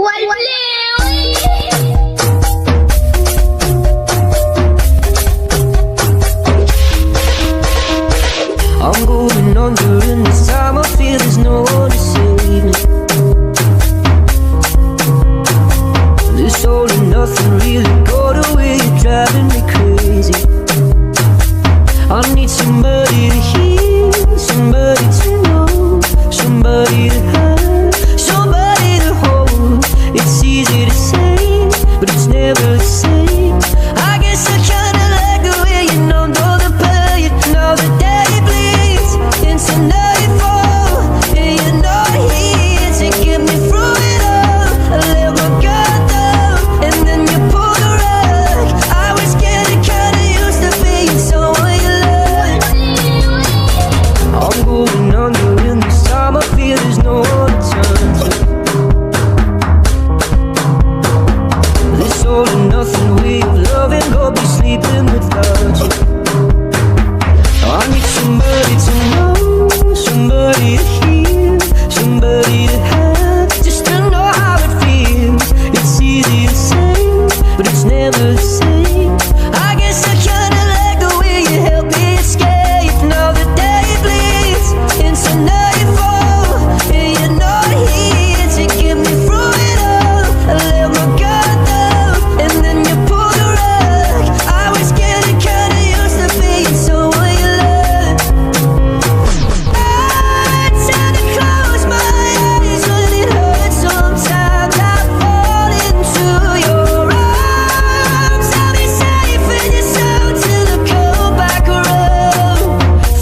I'm going on during this time. I feel there's no one to save me. This all and nothing really got away. You're driving me crazy. I need somebody to hear, somebody to know, somebody to have, somebody to hold. It's easy to say, but it's never the same. I guess I kinda like the way you numbed all the pain. Now the day bleeds into nightfall, and you're not here to get me through it all. I let my guard down, and then you pulled the rug. I was getting kinda used to being someone you loved. I'm going under in this time. I feel there's no one to turn to. This all and nothing way of loving, go be sleeping without you. I need somebody to know, somebody to hear, somebody to have, just to know how it feels. It's easy to say, but it's never the same. I guess I kinda like the way you help me escape. Now the day bleeds into nightfall, and you're not here to get me through it all. I let my guard down, and then you pulled the rug. I was getting kinda used to being someone you loved. I tend to close my eyes when it hurts. Sometimes I fall into your arms. I'll be safe in your sound till I come back around.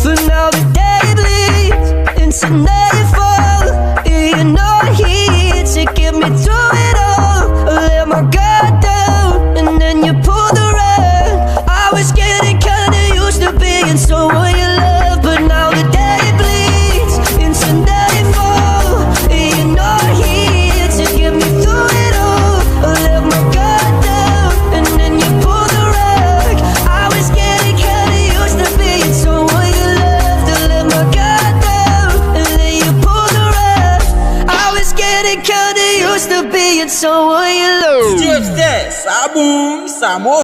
For now the day bleeds into nightfall, and you're not here to get me through it all. I let my guard down, and then you pulled the rug. I was getting kinda used to being someone you love, but now the day bleeds into nightfall, and you're not here to get me through it all. I let my guard down, and then you pulled the rug. I was getting kinda used to being someone you loved. I let my guard down, and then you pulled the rug. I was getting kinda used to being someone you loved. Jeff says, Sabu, Samo.